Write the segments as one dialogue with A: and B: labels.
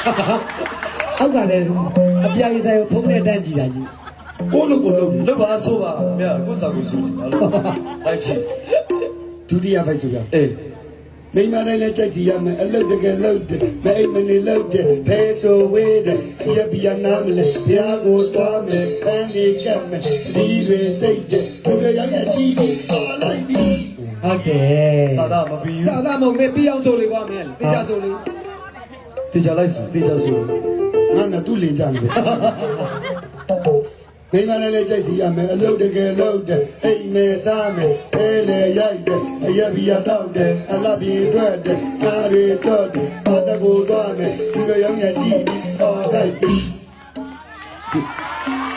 A: အောက်ကလည်းအပြာကြီးဆိုင်ကိုဖုံးနဲ့တန်းကြည့်တာကြီး
B: ကိုလို့ကိုလို့
C: လို့ပါဆိုပါမြတ်ကိုစားကိုရှိဘာလို့လိုက်ချင်
B: ဒုတိယပိုက်ဆိုပြ
A: အေး
B: မိမတိုင်းလည်းကြိုက်စီရမယ်အလုတ်တကယ်လုတ်တယ်မအိမ်မနေလုတ်တယ်ဖဲဆိုဝေးတယ်ရပြရနာမလဲဘုရားကိုသွားမယ်ဖမ်းလေးကပ်မယ်ဒီတွေစိတ်တယ်သူတွေရရချီးပြီးအော်လိုက်ပြီ
A: ဟုတ်တယ်
C: စာသားမပြီး
A: စာသားမမေးပြီးအောင်ဆိုလေကွာမင်းတေချာဆိုလေ
C: တေချာလိုက်ဆိုတေချာဆို
B: ငါနဲ့သူ့လင်ကြတယ်မိမလည်းကြိုက်စီရမယ်အလုတ်တကယ်လုတ်တယ်အိမ်မဲစားမယ်အဲလေရိုက်တယ်အရပြရတော့တယ်အလှပြေထွက်တယ်ကားတွေတော့တယ်ဘာတကူသွားမယ်သူတို့ရောင်းရကြည့်ပြီးအော်လိုက်ပြီ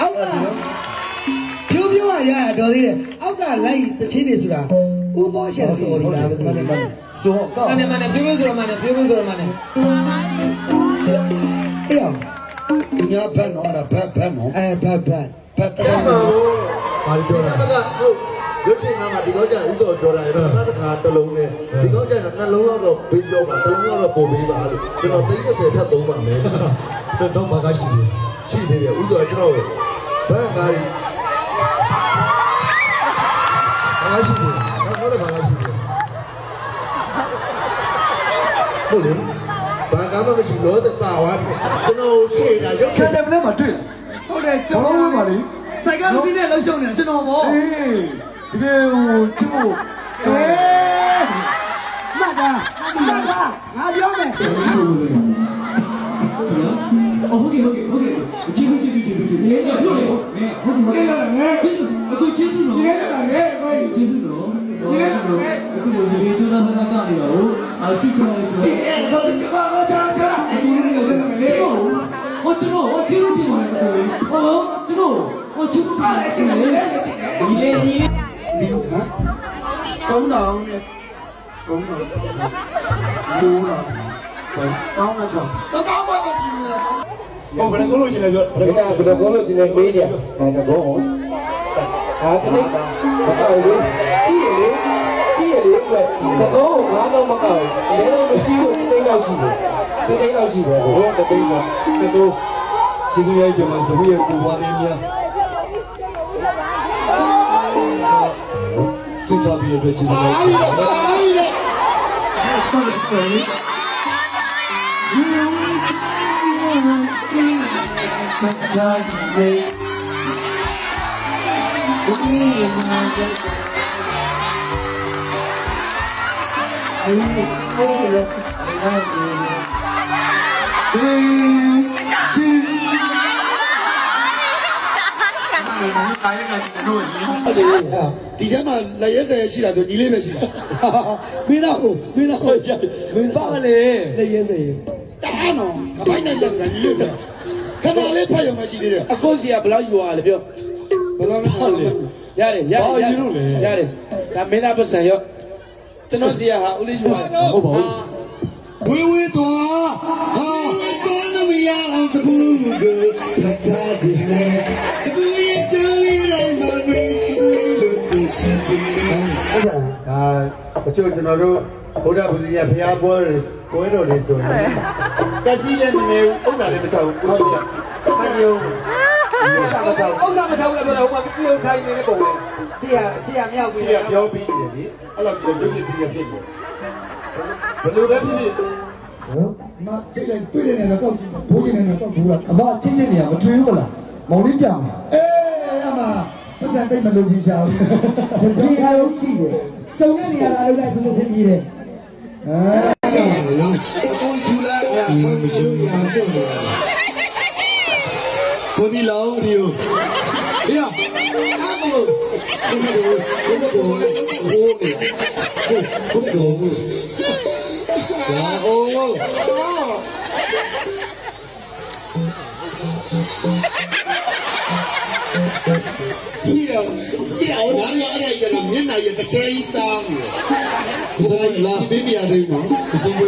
A: အောက်ကဖြိုးဖြိုးကရတော်သေးတယ်အောက်ကလိုက်သချင်းနေဆိုတာဥဘောရှယ်ဆိုနေတာမှန်တယ်
C: ဆိုကော
A: မှန်တယ်ဖြိုးဖြိုးဆိုတော့မှန်တယ်ဖြိုးဖြိုးဆိုတော့မှန်တယ်အေးအောင်
B: ညာဘတ်နော်အဲ့ဒါဘတ်နော်
A: ဘတ်
B: ဘတ်တယ်
D: ဘာပြောတာဟုတ်ရုပ်ရှင်ကမှဒီကောကြဥစ္စာပြောတာရတော့တစ်ခါတစ်လုံးနဲ့ဒီကောကြနှလုံးတော့ဘေးပြောပါတစ်လုံးတော့ပုံပေးပါလို့ကျွန်တော်30ထပ်သုံးပါမယ်
C: တော့ဘာကရှိလဲ
D: ရှိသေးတယ်ဥစ္စာကျွန်တော်ဘတ်ကားကြီး
C: ဘာရှိလဲ
D: ဟုတ်တယ်ဘာရှိလဲဟုတ်လေဘာကားမှမရှိလို့ပါသွားတယ်ကျွန်တော်ရှေ့တာရုပ်ရှင်
C: တယ်လည်းမတွေ့
E: ဟုတ်တယ်ကျွန်တော်ပါလေစိုက်ကလူကြီးနဲ့လှုပ်ရှုပ်နေတာကျွန်တော်ပေါ့
C: အေးတကယ်ဟိုချစ်ဖို့
A: မှတ်တာငါပြောမယ်
E: ဟုတ်ကဲ့ကြည့်နေတယ်ဟုတ်တယ်ဟုတ်တယ်ငါအခုကျေးဇူးတော်ကျေးဇူးတော်အခုဒီကျူတာမနာတာနေရောအစီချာဟုတ်တယ်ကျွန်တော်အခုနေရတယ်လေ我知道，我听听完了，我知道，我听不出来，
B: 你啊，公道呢？公道，有了，对，高了就，都高了就行了。
C: 我不能公路进来个，
A: 不能公路进来没的，那个公路，啊，这里，我告诉你，七月零个，那公路哪都没搞，连那个西路都要洗的，都要洗的，我这边个，那都。
C: 这个要讲嘛，什么也不管的呀。生产毕业的就是
B: ဒီထဲမှာလက်ရဲဆယ်ရှိတာဆိုညီလေးပဲရှိတာ
A: မင်းတော့မင်းပါလေလက်ရဲစေ
B: တာနော်ကပိုင်းနဲ့ကြတာညီလေးပဲခဏလေးဖတ်ရုံပဲရှိသေးတယ်
A: အခုစီကဘယ်လောက်ယူရလဲပြော
B: ဘယ်လောက်လဲဟုတ်လေ
A: ရတယ်ဒါမင်းသားပတ်စံရောကျွန်တော်စီကဟာဦးလေးယူရတယ်
C: ဟုတ်ပါဘူး
B: ဝေးသွားဟာကောင်းမရအောင်သကူကိုဖတ်ထားတယ်သကူရဲ့တိုးလေးတိုင်းမှာမင်းလို့ရှိတယ်ဒါတချို့ကျွန်တော်တို့ဘုရားဗုဒ္ဓရဲ့ဘုရားပွဲတော်တွေဆိုရင်ကတိလည်းမနေဘူးဥစ္စာလည်းမချောက်ဘူးဟုတ်ကဲ့အဲ့ဒီဥစ္စာမချောက်
E: ဥစ္စာမချောက်လည်းပြောတော့ဟိုမှာပြုတ်ခိုင်းနေတဲ့ပုံပဲ
B: ရှေ့မြောက်ပြီးပြောပြီးတယ်လေအဲ့လိုပြောပြပြီးဖြစ်တယ်ဘယ်လိုပဲဖြစ်ဖြစ်မချိတ်လိုက်တွေ့နေတော့ကောက်ဘိုးကြီးနေတော့ကောက်ဘူးလား
A: အမချင်းချင်းနေရမထွေးဘူးလားမောင်လေးပြောင်း
B: အေးအမပတ်စံတိတ်မလို့ကြီးရှာဘူး
A: ဒီအားလုံးရှိတယ်ကျုံတဲ့နေရာလာလိုက်သူစင်ကြီးတယ်
B: ကိုယူလာမရှိရအောင်ဆိုတယ်ကိုဒီလောင်းဒီယိုအေးအမို့ရှိအောင်ငါရအဲ့ဒါမျက်နှာရတစ်ချဲကြီးစားနေတယ်
C: 不是啦，
B: 你没别的吗？
C: 不是我，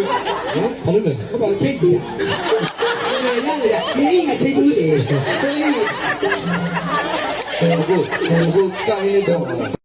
C: 他那个，
B: 我把这个，你应该听对的，我干那个。